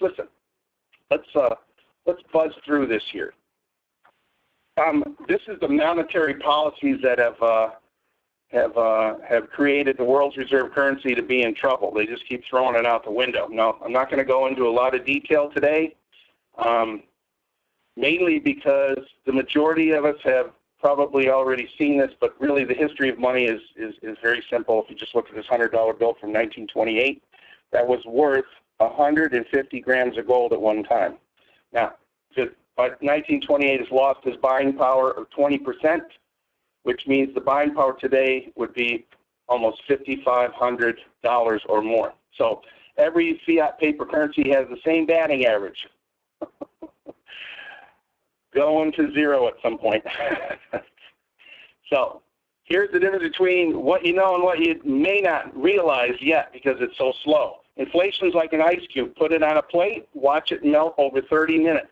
Listen, let's buzz through this here. This is the monetary policies that have created the world's reserve currency to be in trouble. They just keep throwing it out the window. No, I'm not going to go into a lot of detail today, mainly because the majority of us have probably already seen this, but really the history of money is very simple. If you just look at this $100 bill from 1928, that was worth 150 grams of gold at one time. Now, by 1928 has lost its buying power of 20%, which means the buying power today would be almost $5,500 or more. So every fiat paper currency has the same batting average, going to zero at some point. So here's the difference between what you know and what you may not realize yet because it's so slow. Inflation's like an ice cube. Put it on a plate, watch it melt over 30 minutes.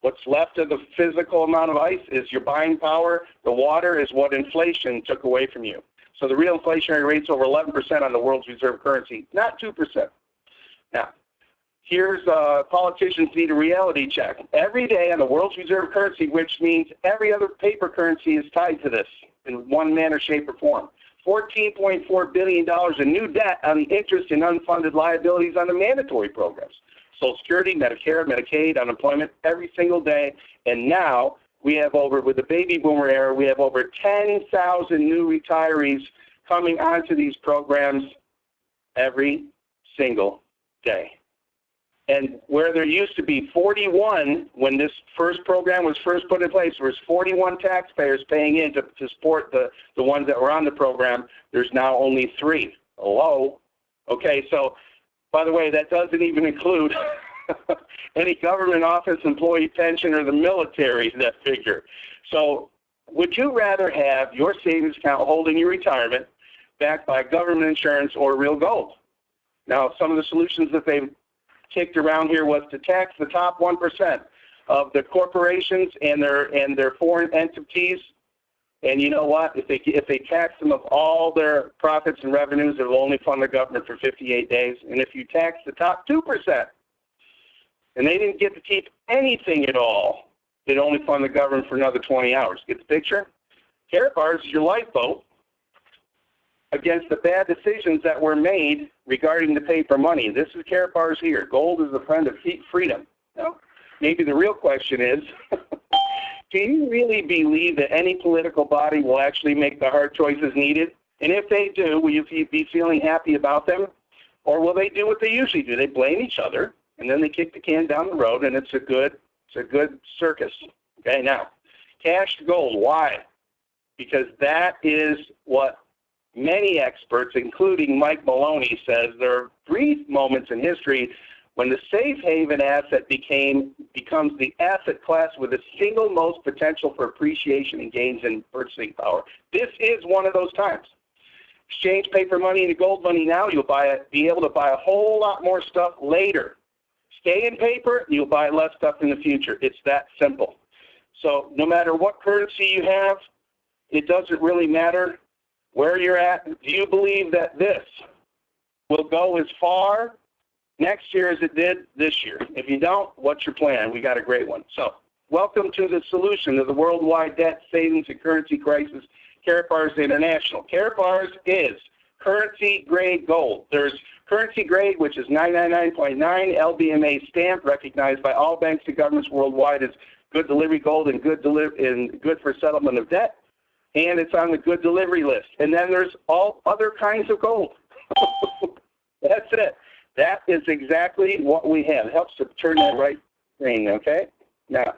What's left of the physical amount of ice is your buying power. The water is what inflation took away from you. So the real inflationary rate's over 11% on the world's reserve currency, not 2%. Now, here's politicians need a reality check. Every day on the world's reserve currency, which means every other paper currency is tied to this in one manner, shape, or form. $14.4 billion in new debt on the interest and unfunded liabilities on the mandatory programs. Social Security, Medicare, Medicaid, unemployment every single day. And now we have with the baby boomer era, we have over 10,000 new retirees coming onto these programs every single day. And where there used to be 41 when this first program was first put in place, there was 41 taxpayers paying in to support the ones that were on the program. There's now only 3. Hello? Okay, so by the way, that doesn't even include any government office, employee pension, or the military, that figure. So would you rather have your savings account holding your retirement backed by government insurance or real gold? Now, some of the solutions that they've kicked around here was to tax the top 1% of the corporations and their foreign entities. And you know what? If they tax them of all their profits and revenues, it will only fund the government for 58 days. And if you tax the top 2%, and they didn't get to keep anything at all, they'd only fund the government for another 20 hours. Get the picture? Karatbars is your lifeboat against the bad decisions that were made regarding the paper money. This is Karatbars here. Gold is a friend of freedom. Now, maybe the real question is, do you really believe that any political body will actually make the hard choices needed? And if they do, will you be feeling happy about them? Or will they do what they usually do? They blame each other, and then they kick the can down the road, and it's a good circus. Okay, now, cash to gold. Why? Because that is what many experts, including Mike Maloney, says there are brief moments in history when the safe haven asset becomes the asset class with the single most potential for appreciation and gains in purchasing power. This is one of those times. Exchange paper money into gold money now, you'll be able to buy a whole lot more stuff later. Stay in paper, you'll buy less stuff in the future. It's that simple. So no matter what currency you have, it doesn't really matter where you're at. Do you believe that this will go as far next year as it did this year? If you don't, what's your plan? We got a great one. So welcome to the solution to the worldwide debt, savings, and currency crisis, Karatbars International. Karatbars is currency-grade gold. There's currency grade, which is 999.9 LBMA stamp, recognized by all banks and governments worldwide as good delivery gold and good for settlement of debt. And it's on the good delivery list. And then there's all other kinds of gold. That's it. That is exactly what we have. It helps to turn that right thing, okay? Now,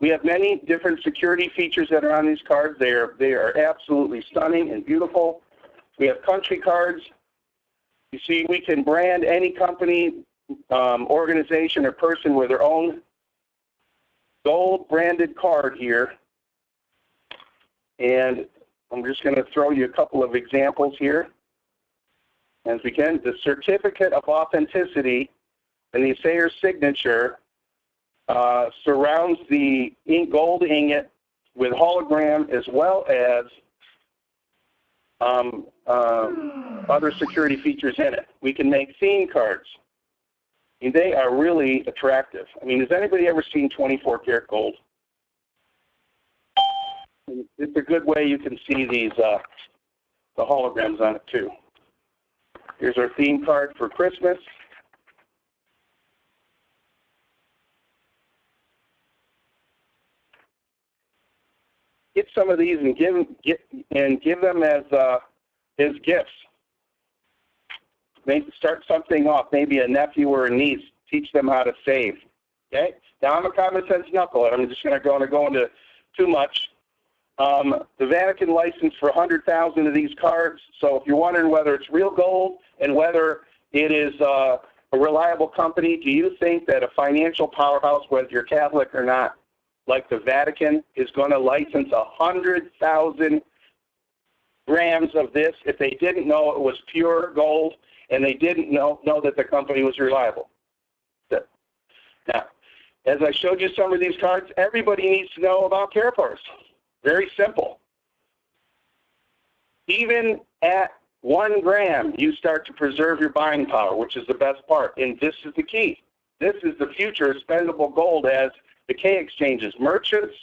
we have many different security features that are on these cards. They are absolutely stunning and beautiful. We have country cards. You see, we can brand any company, organization, or person with their own gold-branded card here. And I'm just going to throw you a couple of examples here. As we can, the certificate of authenticity and the assayer's signature surrounds the gold ingot with hologram as well as other security features in it. We can make theme cards. And they are really attractive. I mean, has anybody ever seen 24 karat gold? It's a good way you can see these, the holograms on it too. Here's our theme card for Christmas. Get some of these and give them as gifts. Maybe start something off. Maybe a nephew or a niece. Teach them how to save. Okay. Now I'm a common sense knucklehead. I'm just going to go into too much. The Vatican licensed for 100,000 of these cards. So if you're wondering whether it's real gold and whether it is a reliable company, do you think that a financial powerhouse, whether you're Catholic or not, like the Vatican, is going to license 100,000 grams of this if they didn't know it was pure gold and they didn't know that the company was reliable? Now, as I showed you some of these cards, everybody needs to know about Karatbars. Very simple. Even at 1 gram, you start to preserve your buying power, which is the best part. And this is the key. This is the future of spendable gold as decay exchanges. Merchants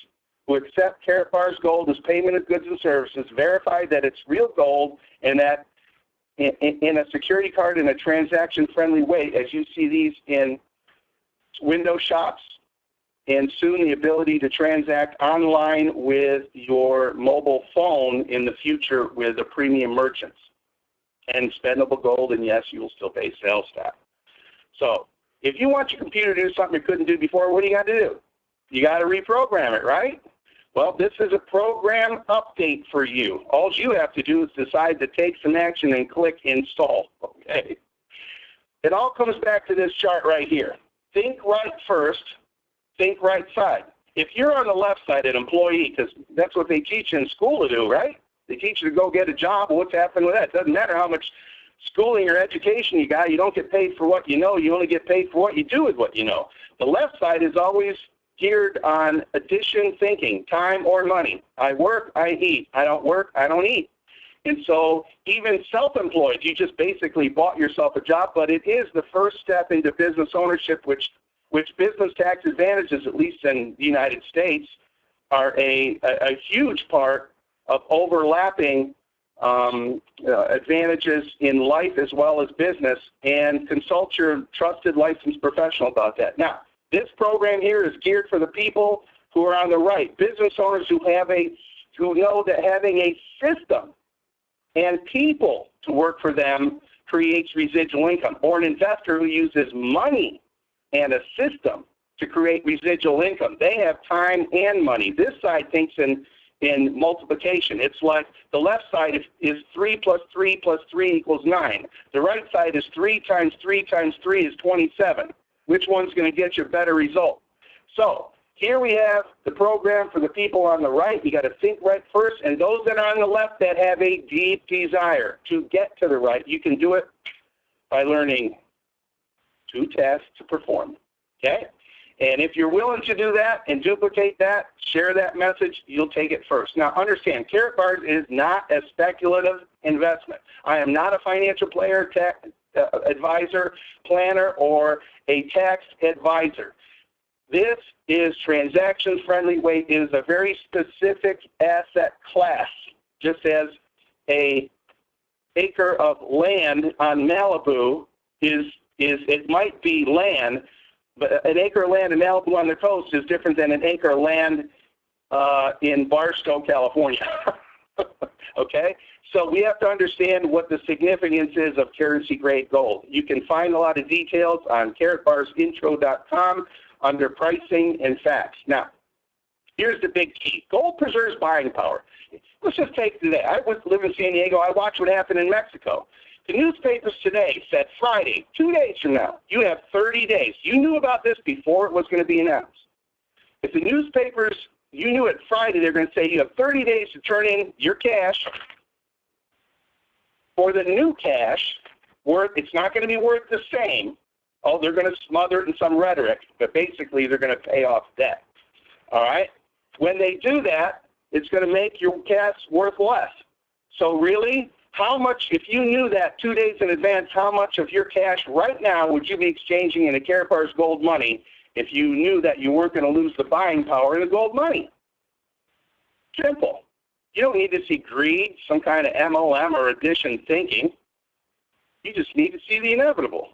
who accept Karatbars gold as payment of goods and services verify that it's real gold and that in a security card in a transaction-friendly way, as you see these in window shops, and soon the ability to transact online with your mobile phone in the future with the premium merchants. And spendable gold, and yes, you will still pay sales tax. So if you want your computer to do something it couldn't do before, what do you got to do? You got to reprogram it, right? Well, this is a program update for you. All you have to do is decide to take some action and click install. Okay. It all comes back to this chart right here. Think right first, think right side. If you're on the left side, an employee, because that's what they teach you in school to do, right? They teach you to go get a job. Well, what's happened with that? It doesn't matter how much schooling or education you got. You don't get paid for what you know. You only get paid for what you do with what you know. The left side is always geared on addition thinking, time or money. I work, I eat. I don't work, I don't eat. And so even self-employed, you just basically bought yourself a job, but it is the first step into business ownership, which business tax advantages, at least in the United States, are a huge part of overlapping advantages in life as well as business, and consult your trusted licensed professional about that. Now, this program here is geared for the people who are on the right, business owners who know that having a system and people to work for them creates residual income, or an investor who uses money and a system to create residual income. They have time and money. This side thinks in multiplication. It's like the left side is 3 plus 3 plus 3 equals 9. The right side is 3 times 3 times 3 is 27. Which one's going to get you a better result? So here we have the program for the people on the right. You got to think right first, and those that are on the left that have a deep desire to get to the right, you can do it by learning 2 tasks to perform. Okay? And if you're willing to do that and duplicate that, share that message, you'll take it first. Now understand, Karatbars is not a speculative investment. I am not a financial player, advisor, planner, or a tax advisor. This is transaction-friendly weight. It is a very specific asset class, just as an acre of land on Malibu it might be land, but an acre of land in Malibu on the coast is different than an acre of land in Barstow, California. Okay? So we have to understand what the significance is of currency-grade gold. You can find a lot of details on karatbarsintro.com under pricing and facts. Now, here's the big key. Gold preserves buying power. Let's just take today. I live in San Diego. I watched what happened in Mexico. The newspapers today said Friday, 2 days from now, you have 30 days. You knew about this before it was going to be announced. If the newspapers, you knew it Friday, they're going to say you have 30 days to turn in your cash for the new cash. It's not going to be worth the same. Oh, they're going to smother it in some rhetoric, but basically they're going to pay off debt. All right? When they do that, it's going to make your cash worth less. So really, How much, if you knew that 2 days in advance, how much of your cash right now would you be exchanging into Karatbar's gold money if you knew that you weren't going to lose the buying power in the gold money? Simple. You don't need to see greed, some kind of MLM or addition thinking. You just need to see the inevitable.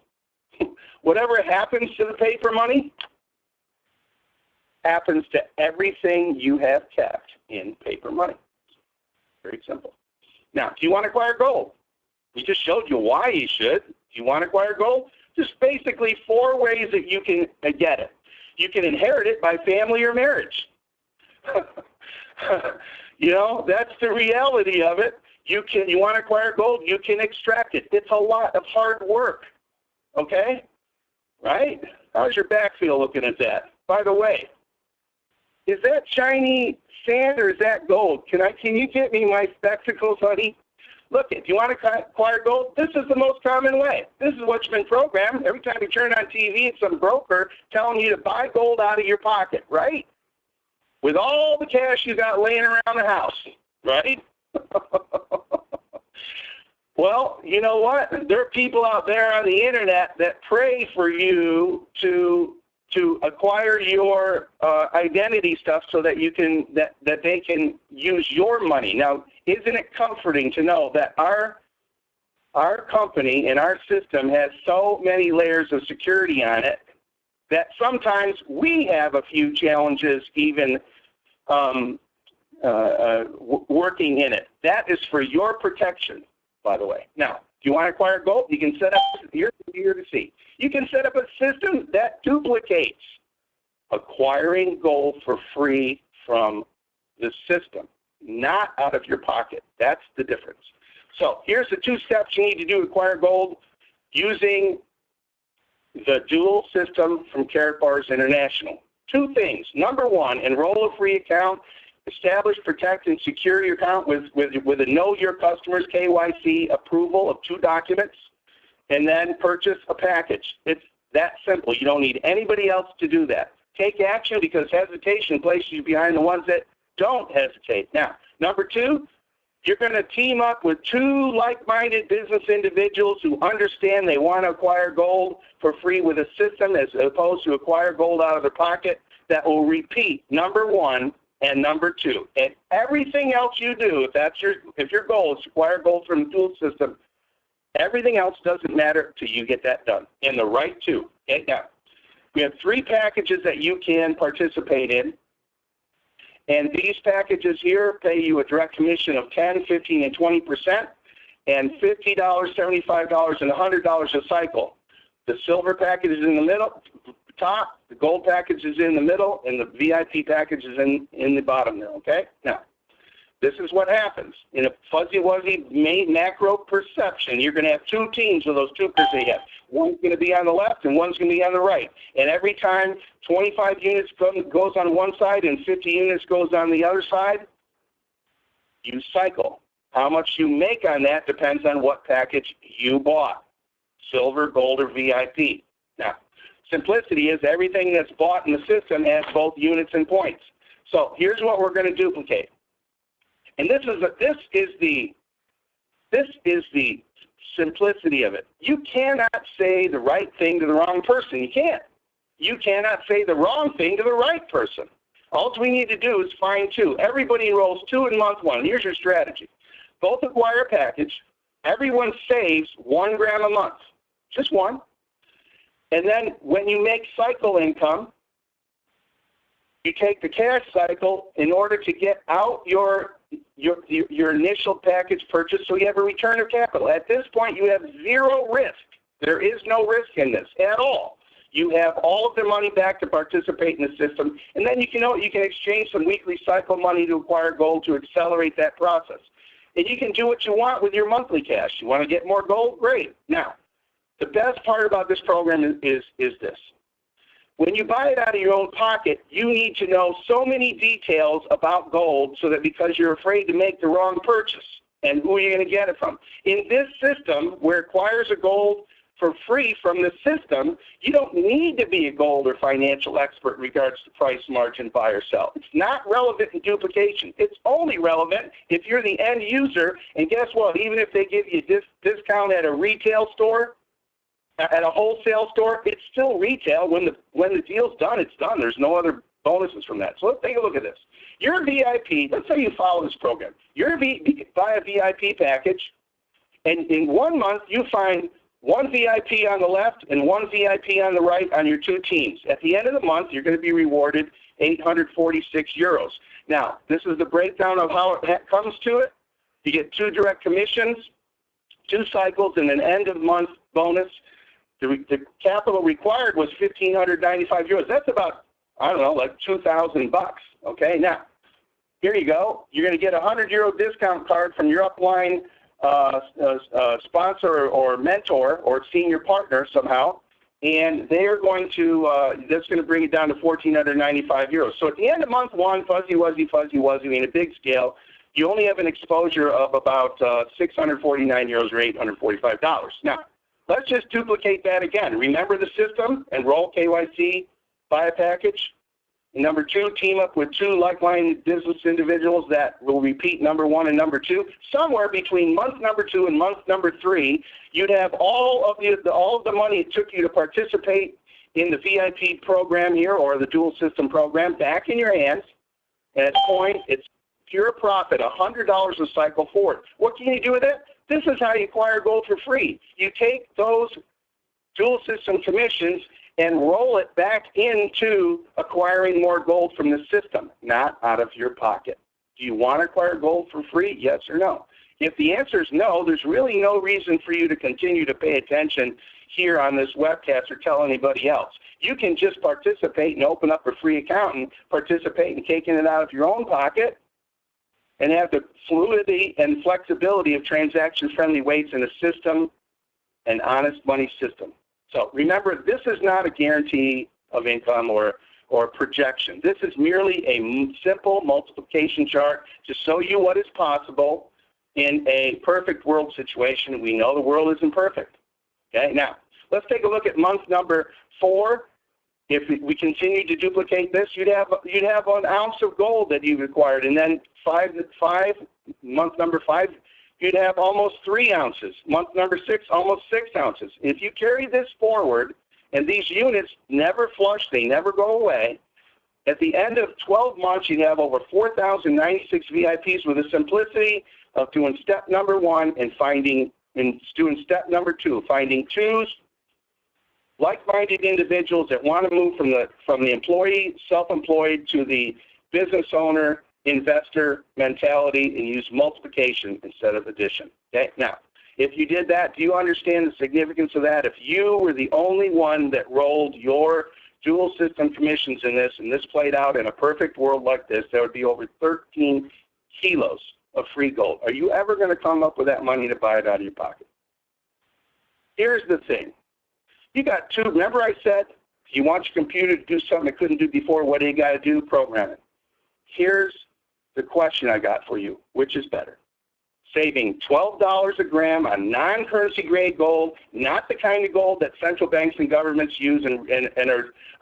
Whatever happens to the paper money happens to everything you have kept in paper money. Very simple. Now, do you want to acquire gold? We just showed you why you should. Do you want to acquire gold? Just basically 4 ways that you can get it. You can inherit it by family or marriage. You know, that's the reality of it. You want to acquire gold, you can extract it. It's a lot of hard work. Okay? Right? How's your back feel looking at that? By the way, is that shiny sand or is that gold? Can you get me my spectacles, honey? Look, if you want to acquire gold, this is the most common way. This is what's been programmed. Every time you turn on TV, it's some broker telling you to buy gold out of your pocket, right? With all the cash you got laying around the house, right? Well, you know what? There are people out there on the internet that pray for you to acquire your identity stuff so that you can that they can use your money. Now, isn't it comforting to know that our company and our system has so many layers of security on it that sometimes we have a few challenges even working in it. That is for your protection, by the way. Now, if you want to acquire gold, you can set up, here to see. You can set up a system that duplicates acquiring gold for free from the system, not out of your pocket. That's the difference. So here's the 2 steps you need to do to acquire gold using the dual system from Karatbars International. 2 things. Number 1, enroll a free account. Establish, protect, and secure your account with a Know Your Customers KYC approval of 2 documents, and then purchase a package. It's that simple. You don't need anybody else to do that. Take action, because hesitation places you behind the ones that don't hesitate. Now, number 2, you're going to team up with 2 like-minded business individuals who understand they want to acquire gold for free with a system as opposed to acquire gold out of their pocket that will repeat number 1 and number 2. And everything else you do, if your goal is to acquire gold from the dual system, everything else doesn't matter till you get that done in the right 2. Okay? Now, we have 3 packages that you can participate in. And these packages here pay you a direct commission of 10, 15, and 20%, and $50, $75, and $100 a cycle. The silver package is in the middle, top, the gold package is in the middle, and the VIP package is in the bottom there, okay? Now, this is what happens. In a fuzzy-wuzzy macro perception, you're going to have 2 teams of those 2 percent you have. One's going to be on the left and one's going to be on the right. And every time 25 units goes on one side and 50 units goes on the other side, you cycle. How much you make on that depends on what package you bought, silver, gold, or VIP. Now, simplicity is everything that's bought in the system has both units and points. So here's what we're going to duplicate. And this is the simplicity of it. You cannot say the right thing to the wrong person. You can't. You cannot say the wrong thing to the right person. All we need to do is find 2. Everybody enrolls 2 in month 1. Here's your strategy. Both acquire a package. Everyone saves 1 gram a month. Just 1. And then when you make cycle income, you take the cash cycle in order to get out your initial package purchase, so you have a return of capital. At this point, you have 0 risk. There is no risk in this at all. You have all of the money back to participate in the system, and then you can exchange some weekly cycle money to acquire gold to accelerate that process. And you can do what you want with your monthly cash. You want to get more gold? Great. Now, the best part about this program is this. When you buy it out of your own pocket, you need to know so many details about gold so that because you're afraid to make the wrong purchase and who are you going to get it from. In this system where it acquires a gold for free from the system. You don't need to be a gold or financial expert in regards to price, margin, buy or sell. It's not relevant in duplication. It's only relevant if you're the end user. And guess what? Even if they give you a discount at a retail store, at a wholesale store, it's still retail. When the deal's done, it's done. There's no other bonuses from that. So let's take a look at this. You're a VIP. Let's say you follow this program. Buy a VIP package, and in 1 month you find one VIP on the left and one VIP on the right on your two teams. At the end of the month, you're going to be rewarded 846 euros. Now, this is the breakdown of how it comes to it. You get 2 direct commissions, 2 cycles, and an end-of-month bonus. The capital required was 1,595 euros. That's about, I don't know, like 2,000 bucks. Okay, now, here you go. You're going to get a €100 discount card from your upline sponsor or mentor or senior partner somehow, and they are going to, that's going to bring it down to 1,495 euros. So at the end of month 1, fuzzy wuzzy, in a big scale, you only have an exposure of about 649 euros or $845. Now, let's just duplicate that again. Remember the system, enroll KYC, buy a package. Number 2, team up with 2 like-minded business individuals that will repeat number 1 and number 2. Somewhere between month number 2 and month number 3, you'd have all of the money it took you to participate in the VIP program here or the dual system program back in your hands. And at this point, it's pure profit, $100 a cycle forward. What can you do with it? This is how you acquire gold for free. You take those dual system commissions and roll it back into acquiring more gold from the system, not out of your pocket. Do you want to acquire gold for free? Yes or no? If the answer is no, there's really no reason for you to continue to pay attention here on this webcast or tell anybody else. You can just participate and open up a free account and participate in taking it out of your own pocket and have the fluidity and flexibility of transaction-friendly weights in a system, an honest money system. So remember, this is not a guarantee of income or projection. This is merely a simple multiplication chart to show you what is possible in a perfect world situation. We know the world isn't perfect. Okay, now let's take a look at month number 4. If we continue to duplicate this, you'd have an ounce of gold that you've acquired, and then month number 5. You'd have almost 3 ounces. Month number 6, almost 6 ounces. If you carry this forward, and these units never flush, they never go away, at the end of 12 months, you'd have over 4,096 VIPs with the simplicity of doing step number 1 and doing step number 2, finding 2 like-minded individuals that want to move from the employee, self-employed to the business owner, investor mentality, and use multiplication instead of addition. Okay, now, if you did that, do you understand the significance of that? If you were the only one that rolled your dual system commissions in this, and this played out in a perfect world like this, there would be over 13 kilos of free gold. Are you ever going to come up with that money to buy it out of your pocket? Here's the thing. You got 2, remember I said, if you want your computer to do something it couldn't do before, what do you got to do? Program it. Here's the question I got for you. Which is better? Saving $12 a gram on non-currency grade gold, not the kind of gold that central banks and governments use and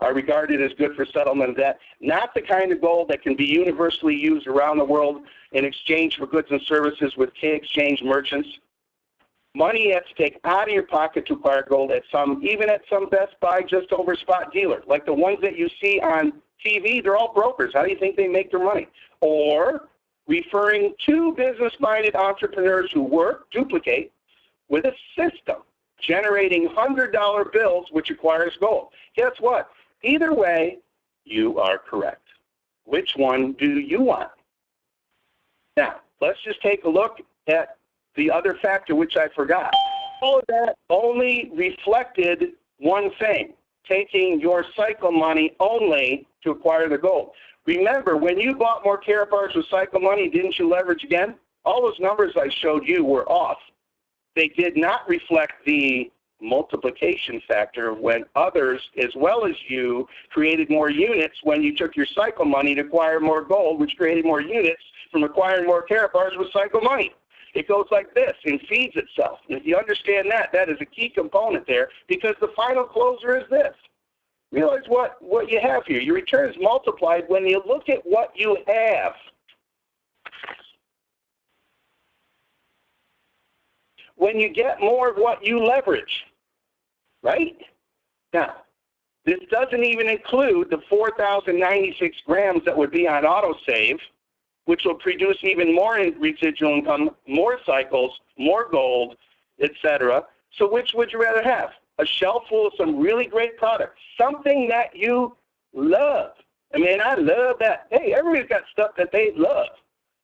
are regarded as good for settlement of debt, not the kind of gold that can be universally used around the world in exchange for goods and services with K-exchange merchants. Money you have to take out of your pocket to acquire gold even at some Best Buy just over spot dealer, like the ones that you see on TV. They're all brokers. How do you think they make their money? Or referring to business-minded entrepreneurs who duplicate with a system, generating $100 bills, which acquires gold. Guess what? Either way, you are correct. Which one do you want? Now, let's just take a look at the other factor, which I forgot. All of that only reflected one thing, taking your cycle money only to acquire the gold. Remember, when you bought more Karatbars with cycle money, didn't you leverage again? All those numbers I showed you were off. They did not reflect the multiplication factor of when others, as well as you, created more units when you took your cycle money to acquire more gold, which created more units from acquiring more Karatbars with cycle money. It goes like this and feeds itself. If you understand that, that is a key component there, because the final closer is this. Realize what you have here. Your return is multiplied when you look at what you have. When you get more of what you leverage, right? Now, this doesn't even include the 4,096 grams that would be on autosave, which will produce even more residual income, more cycles, more gold, etc. So which would you rather have? A shelf full of some really great products, something that you love. I mean, I love that. Hey, everybody's got stuff that they love.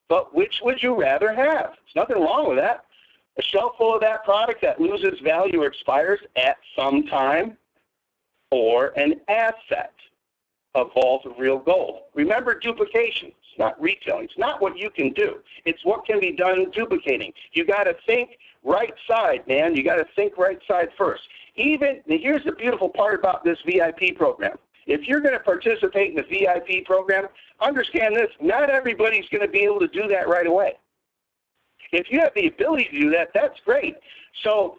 But which would you rather have? There's nothing wrong with that. A shelf full of that product that loses value or expires at some time, or an asset of vault of real gold. Remember, duplication. It's not retailing. It's not what you can do. It's what can be done duplicating. You got to think right side, man. You got to think right side first. Here's the beautiful part about this VIP program. If you're going to participate in the VIP program, understand this: not everybody's going to be able to do that right away. If you have the ability to do that, that's great. So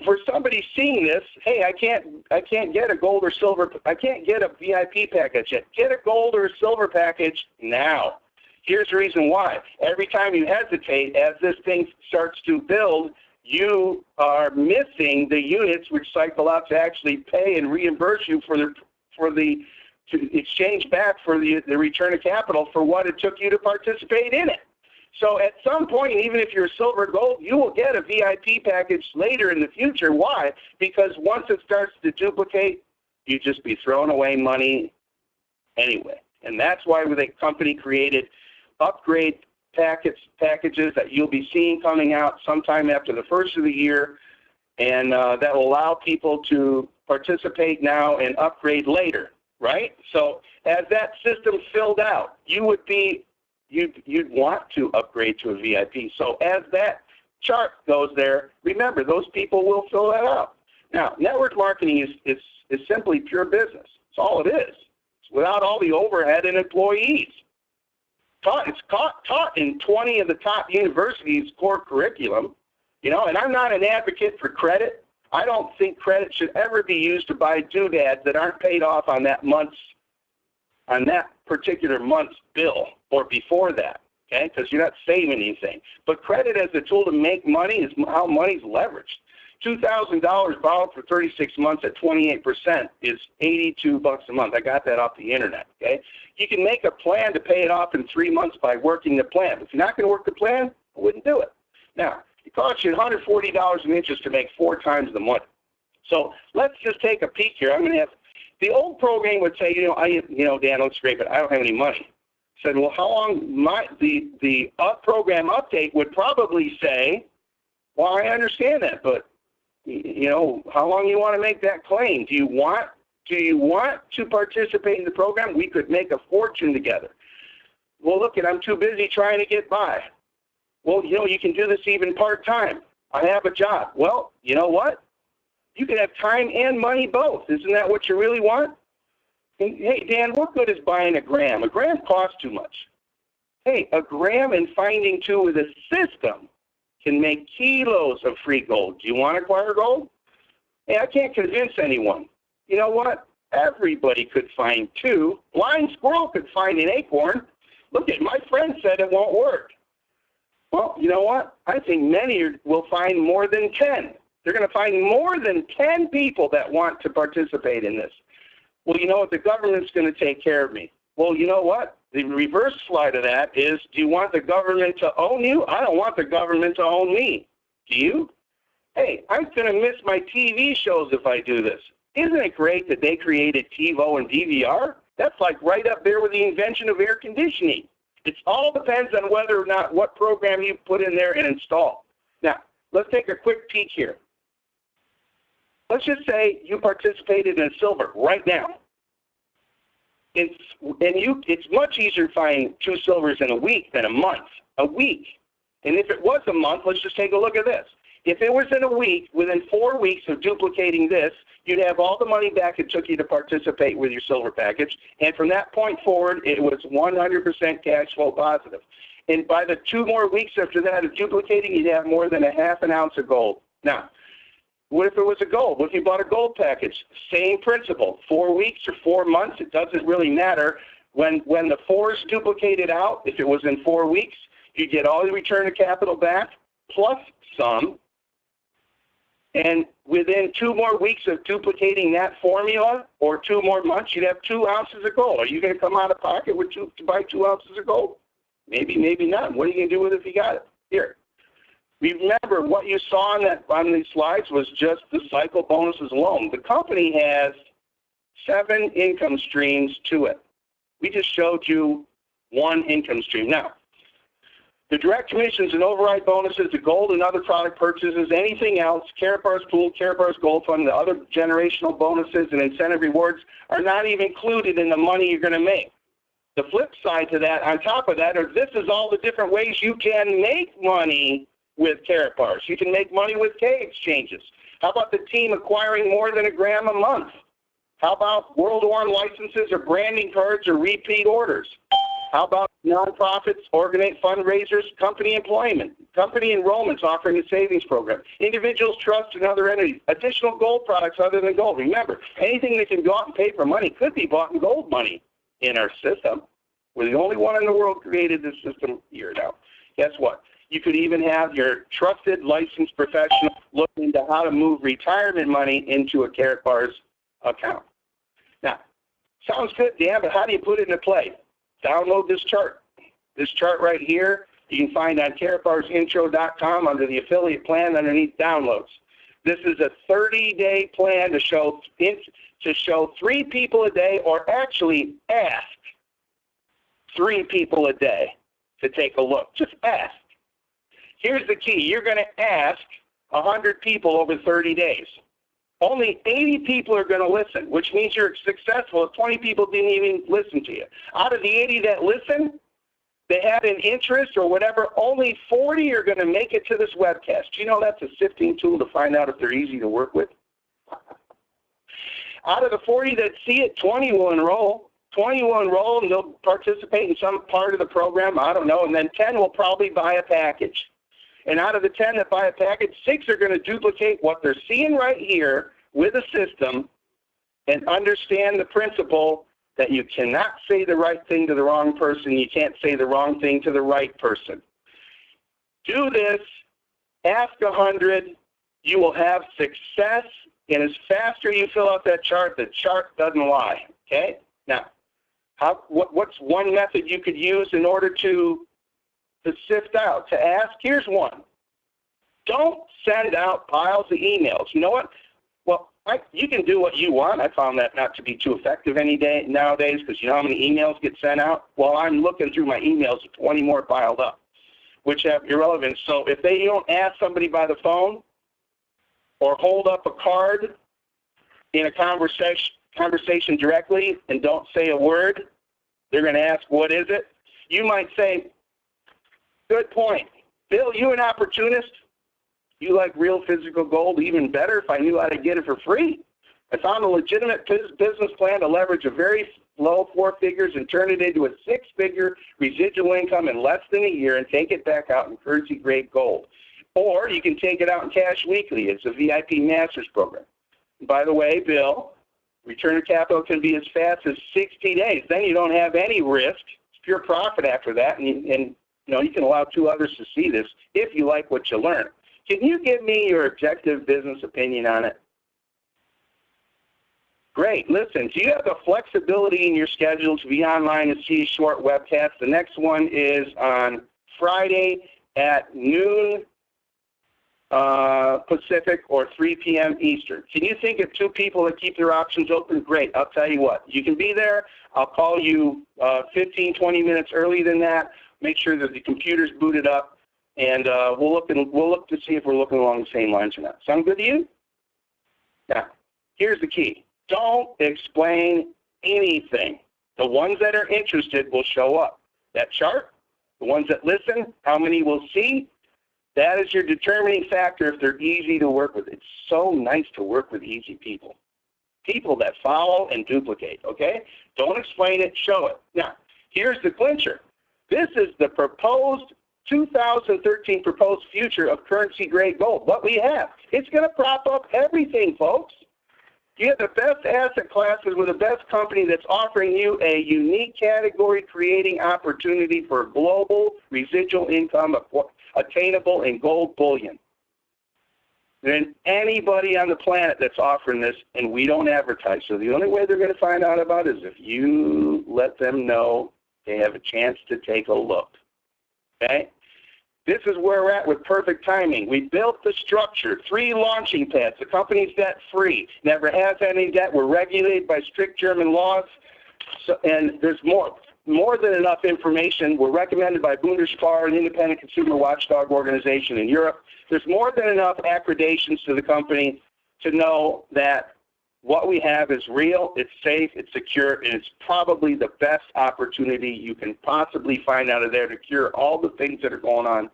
for somebody seeing this, hey, I can't get a gold or silver, I can't get a VIP package yet. Get a gold or a silver package now. Here's the reason why. Every time you hesitate, as this thing starts to build, you are missing the units which cycle out to actually pay and reimburse you to exchange back for the return of capital for what it took you to participate in it. So at some point, even if you're silver gold, you will get a VIP package later in the future. Why? Because once it starts to duplicate, you just be throwing away money anyway. And that's why the company created upgrade packages that you'll be seeing coming out sometime after the first of the year, and that will allow people to participate now and upgrade later, right? So as that system filled out, you'd want to upgrade to a VIP. So as that chart goes there, remember, those people will fill that out. Now, network marketing is simply pure business. That's all it is. It's without all the overhead and employees. It's taught in 20 of the top universities' core curriculum, and I'm not an advocate for credit. I don't think credit should ever be used to buy doodads that aren't paid off on that particular month's bill or before that, okay? Because you're not saving anything. But credit as a tool to make money is how money's leveraged. $2,000 borrowed for 36 months at 28% is $82 a month. I got that off the internet, okay? You can make a plan to pay it off in 3 months by working the plan. If you're not going to work the plan, I wouldn't do it. Now, it costs you $140 in interest to make 4 times the money. So let's just take a peek here. I'm going to have the old program would say, Dan, looks great, but I don't have any money. I said, well, how long the program update would probably say, well, I understand that, but how long you want to make that claim? Do you want to participate in the program? We could make a fortune together. Well, look, I'm too busy trying to get by. Well, you can do this even part-time. I have a job. Well, you know what? You can have time and money both. Isn't that what you really want? Hey, Dan, what good is buying a gram? A gram costs too much. Hey, a gram and finding two with a system can make kilos of free gold. Do you want to acquire gold? Hey, I can't convince anyone. You know what? Everybody could find 2. Blind squirrel could find an acorn. Look at my friend said it won't work. Well, you know what? I think many will find more than 10. They're going to find more than 10 people that want to participate in this. Well, you know what? The government's going to take care of me. Well, you know what? The reverse slide of that is, do you want the government to own you? I don't want the government to own me. Do you? Hey, I'm going to miss my TV shows if I do this. Isn't it great that they created TiVo and DVR? That's like right up there with the invention of air conditioning. It all depends on whether or not what program you put in there and install. Now, let's take a quick peek here. Let's just say you participated in silver right now. It's much easier to find 2 silvers in a week than a month. A week. And if it was a month, let's just take a look at this. If it was in a week, within 4 weeks of duplicating this, you'd have all the money back it took you to participate with your silver package. And from that point forward, it was 100% cash flow positive. And by the 2 more weeks after that of duplicating, you'd have more than a half an ounce of gold. Now, what if it was a gold? What if you bought a gold package? Same principle. 4 weeks or 4 months, it doesn't really matter. When the 4s duplicated out, if it was in 4 weeks, you get all the return of capital back plus some. And within 2 more weeks of duplicating that formula, or 2 more months, you'd have 2 ounces of gold. Are you going to come out of pocket with to buy 2 ounces of gold? Maybe, maybe not. What are you going to do with it if you got it? Here. Remember, what you saw on these slides was just the cycle bonuses alone. The company has 7 income streams to it. We just showed you 1 income stream. Now, the direct commissions and override bonuses, the gold and other product purchases, anything else, Karatbar's Pool, Karatbar's Gold Fund, the other generational bonuses and incentive rewards are not even included in the money you're going to make. The flip side to that, on top of that, this is all the different ways you can make money with Karatbars. You can make money with K exchanges. How about the team acquiring more than $1 gram a month? How about World War licenses or branding cards or repeat orders? How about nonprofits, organized fundraisers, company employment, company enrollments offering a savings program, individuals, trusts, and other entities, additional gold products other than gold. Remember, anything that can go out and pay for money could be bought in gold money in our system. We're the only one in the world created this system here now. Guess what? You could even have your trusted licensed professional look into how to move retirement money into a Karatbars account. Now, sounds good, Dan, but how do you put it into play? Download this chart. This chart right here, you can find on karatbarsintro.com under the affiliate plan underneath downloads. This is a 30-day plan to show 3 people a day, or actually ask 3 people a day to take a look. Just ask. Here's the key. You're going to ask 100 people over 30 days. Only 80 people are going to listen, which means you're successful if 20 people didn't even listen to you. Out of the 80 that listen, they had an interest or whatever, only 40 are going to make it to this webcast. Do you know that's a sifting tool to find out if they're easy to work with? Out of the 40 that see it, 20 will enroll. 20 will enroll and they'll participate in some part of the program, I don't know, and then 10 will probably buy a package. And out of the 10 that buy a package, 6 are going to duplicate what they're seeing right here with a system and understand the principle that you cannot say the right thing to the wrong person. You can't say the wrong thing to the right person. Do this. Ask 100. You will have success. And as faster you fill out that chart, the chart doesn't lie. Okay? Now, what's one method you could use in order to sift out, to ask? Here's one. Don't send out piles of emails. You know what? Well, you can do what you want. I found that not to be too effective nowadays, because you know how many emails get sent out? Well, I'm looking through my emails, 20 more piled up, which have irrelevance. So if they don't ask somebody by the phone or hold up a card in a conversation directly and don't say a word, they're going to ask, what is it? You might say, good point. Bill, you an opportunist? You like real physical gold? Even better if I knew how to get it for free. I found a legitimate business plan to leverage a very low 4 figures and turn it into a 6-figure residual income in less than a year and take it back out in currency-grade gold. Or you can take it out in cash weekly. It's a VIP Masters program. By the way, Bill, return of capital can be as fast as 60 days. Then you don't have any risk. It's pure profit after that, and you know, you can allow 2 others to see this if you like what you learn. Can you give me your objective business opinion on it? Great. Listen, do you have the flexibility in your schedule to be online and see a short webcast? The next one is on Friday at noon Pacific or 3 p.m. Eastern. Can you think of 2 people that keep their options open? Great. I'll tell you what. You can be there. I'll call you 15, 20 minutes early than that. Make sure that the computer's booted up, and we'll look to see if we're looking along the same lines or not. Sound good to you? Now, here's the key. Don't explain anything. The ones that are interested will show up. That chart, the ones that listen, how many will see, that is your determining factor if they're easy to work with. It's so nice to work with easy people. People that follow and duplicate, okay? Don't explain it, show it. Now, here's the clincher. This is the proposed 2013 proposed future of currency-grade gold. What we have. It's going to prop up everything, folks. You have the best asset classes with the best company that's offering you a unique category creating opportunity for global residual income attainable in gold bullion than anybody on the planet that's offering this, and we don't advertise. So the only way they're going to find out about it is if you let them know they have a chance to take a look. Okay? This is where we're at with perfect timing. We built the structure, 3 launching pads. The company's debt-free, never has any debt. We're regulated by strict German laws, and there's more than enough information. We're recommended by Bundesspar, an independent consumer watchdog organization in Europe. There's more than enough accreditations to the company to know that what we have is real, it's safe, it's secure, and it's probably the best opportunity you can possibly find out of there to cure all the things that are going on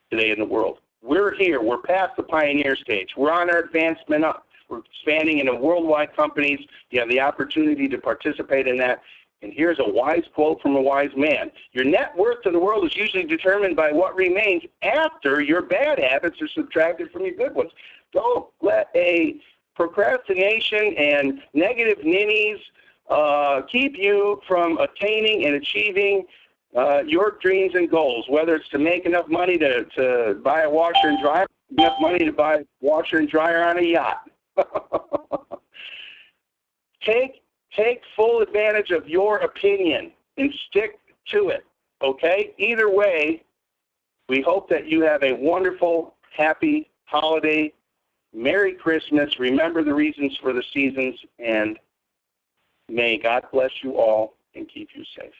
today in the world. We're here. We're past the pioneer stage. We're on our advancement up. We're expanding into worldwide companies. You have the opportunity to participate in that. And here's a wise quote from a wise man. Your net worth to the world is usually determined by what remains after your bad habits are subtracted from your good ones. Don't let a procrastination and negative ninnies keep you from attaining and achieving your dreams and goals, whether it's to make enough money to buy a washer and dryer, enough money to buy a washer and dryer on a yacht. Take full advantage of your opinion and stick to it, okay? Either way, we hope that you have a wonderful, happy holiday. Merry Christmas. Remember the reasons for the seasons, and may God bless you all and keep you safe.